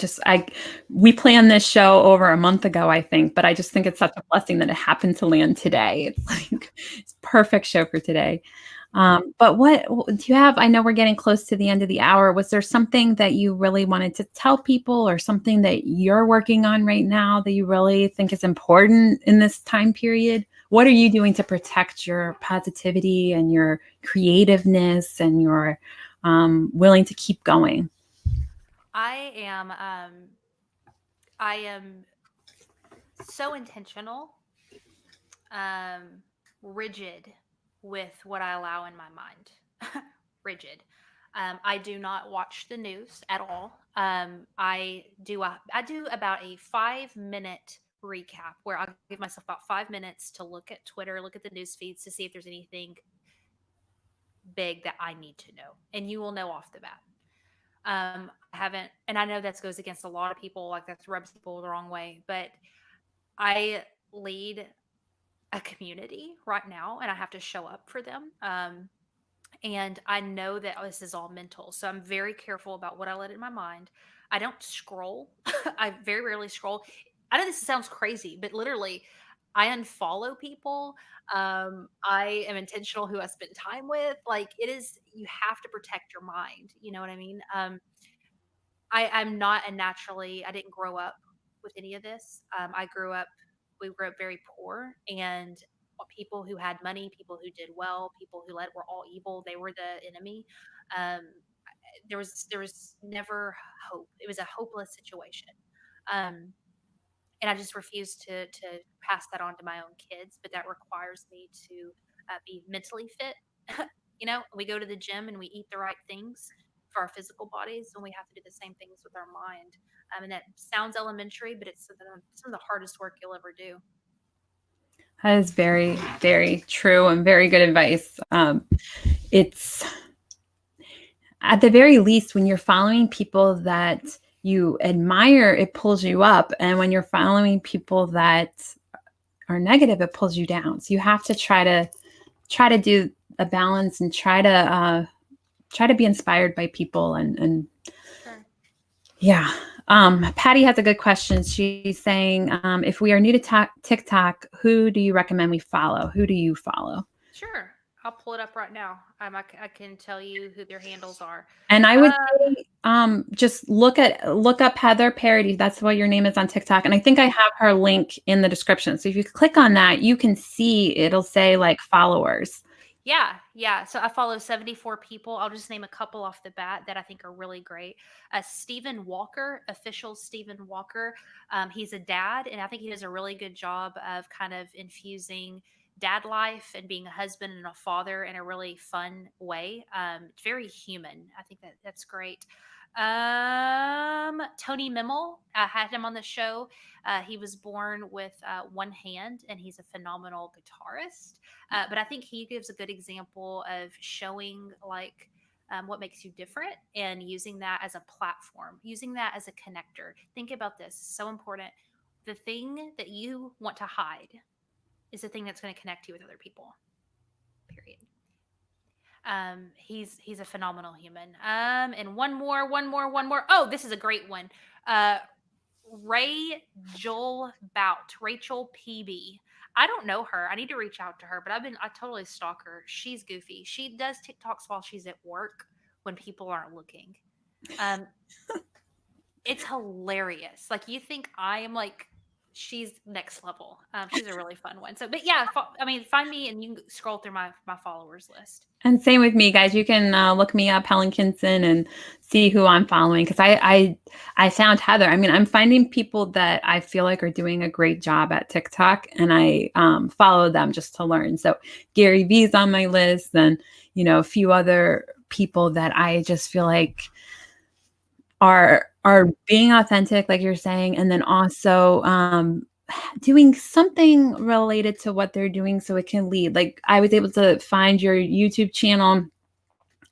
we planned this show over a month ago, I think, but I just think it's such a blessing that it happened to land today. It's like, it's perfect show for today. But what do you have? I know we're getting close to the end of the hour. Was there something that you really wanted to tell people or something that you're working on right now that you really think is important in this time period? What are you doing to protect your positivity and your creativeness and your willing to keep going? I am, I am so intentional, um, rigid with what I allow in my mind. Rigid. I do not watch the news at all. I do about a 5 minute recap where I'll give myself about 5 minutes to look at Twitter, look at the news feeds to see if there's anything big that I need to know, and you will know off the bat. I haven't, and I know that goes against a lot of people. Like, that rubs people the wrong way, but I lead a community right now, and I have to show up for them. And I know that this is all mental. So I'm very careful about what I let in my mind. I don't scroll. I very rarely scroll. I know this sounds crazy, but literally, I unfollow people. I am intentional who I spend time with. Like, you have to protect your mind. You know what I mean? I'm not a naturally, I didn't grow up with any of this. We grew up very poor, and people who had money, people who did well, people who led were all evil. They were the enemy. Um, there was never hope. It was a hopeless situation. Um, and I just refuse to pass that on to my own kids. But that requires me to be mentally fit. We go to the gym and we eat the right things for our physical bodies, and we have to do the same things with our mind. And that sounds elementary, but it's some of the hardest work you'll ever do. That is very, very true and very good advice. It's at the very least, when you're following people that you admire, it pulls you up. And when you're following people that are negative, it pulls you down. So you have to try to do a balance and try to be inspired by people and Sure. yeah. Patty has a good question. She's saying, if we are new to TikTok, who do you recommend we follow? Who do you follow? Sure. I'll pull it up right now. I can tell you who their handles are. And I would Um, say, just look up Heather Parady. That's what your name is on TikTok. And I think I have her link in the description. So if you click on that, you can see it'll say like followers. Yeah, yeah. So I follow 74 people. I'll just name a couple off the bat that I think are really great. Stephen Walker, official Stephen Walker. He's a dad, and I think he does a really good job of kind of infusing dad life and being a husband and a father in a really fun way. It's very human. I think that's great. Tony Mimmel, I had him on the show. He was born with one hand, and he's a phenomenal guitarist. But I think he gives a good example of showing what makes you different and using that as a platform, using that as a connector. Think about this, so important. The thing that you want to hide is the thing that's going to connect you with other people. Period. He's a phenomenal human. And one more. Oh, this is a great one. Uh, Ray Joel Bout, Rachel PB. I don't know her. I need to reach out to her, but I totally stalk her. She's goofy. She does TikToks while she's at work when people aren't looking. Um, it's hilarious. Like you think I am like she's next level. She's a really fun one. So, but yeah, find me and you can scroll through my followers list. And same with me, guys. You can look me up, Helen Kinson, and see who I'm following. Because I found Heather. I mean, I'm finding people that I feel like are doing a great job at TikTok, and I follow them just to learn. So Gary Vee's on my list, and a few other people that I just feel like are being authentic, like you're saying, and then also doing something related to what they're doing so it can lead. Like I was able to find your YouTube channel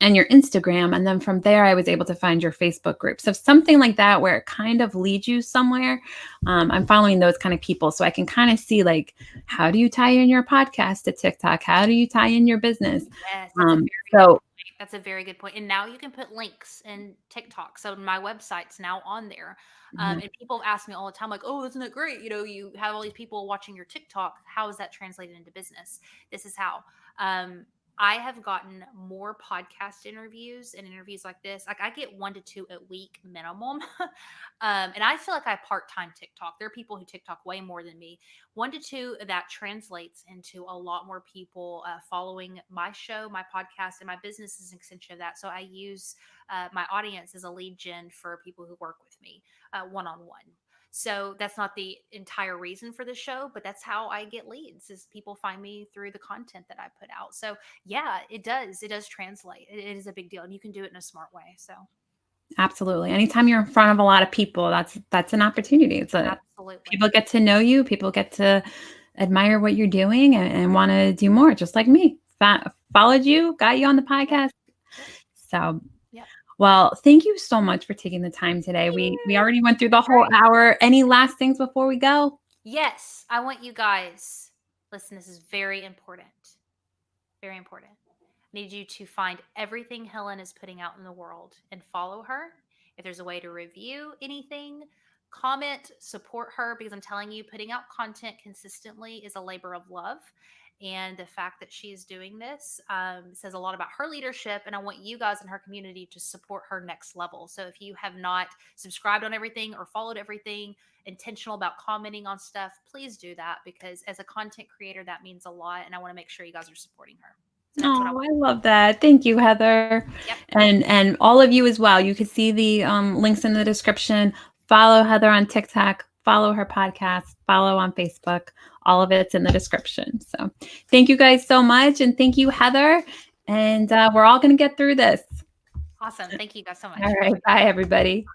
and your Instagram, and then from there I was able to find your Facebook group. So something like that where it kind of leads you somewhere. I'm following those kind of people so I can kind of see like, how do you tie in your podcast to TikTok? How do you tie in your business? Yes, So that's a very good point. And now you can put links in TikTok. So my website's now on there. mhm. And people ask me all the time, like, oh, isn't it great? You have all these people watching your TikTok. How is that translated into business? This is how. Um, I have gotten more podcast interviews and interviews like this. Like I get 1 to 2 a week minimum. And I feel like I part-time TikTok. There are people who TikTok way more than me. 1 to 2 that translates into a lot more people following my show, my podcast, and my business is an extension of that. So I use my audience as a lead gen for people who work with me one-on-one. So that's not the entire reason for the show, but that's how I get leads is people find me through the content that I put out. So yeah, it does translate. It is a big deal, and you can do it in a smart way. So Absolutely. Anytime you're in front of a lot of people, that's an opportunity. absolutely. People get to know you, people get to admire what you're doing and want to do more, just like me. Followed you, got you on the podcast. Yep. So, Yep. well, thank you so much for taking the time today. We already went through the whole hour. Any last things before we go? Yes, I want you guys. Listen, this is very important. Very important. I need you to find everything Helen is putting out in the world and follow her. If there's a way to review anything, comment, support her because I'm telling you, putting out content consistently is a labor of love. And the fact that she is doing this says a lot about her leadership. And I want you guys in her community to support her next level. So if you have not subscribed on everything or followed everything, intentional about commenting on stuff, please do that, because as a content creator, that means a lot. And I want to make sure you guys are supporting her. So that's what I Oh, want. I love that. Thank you, Heather. Yep. And all of you as well. You can see the links in the description. Follow Heather on TikTok. Follow her podcast. Follow on Facebook. All of it's in the description. So thank you guys so much. And thank you, Heather. And we're all going to get through this. Awesome. Thank you guys so much. All right. Bye, everybody.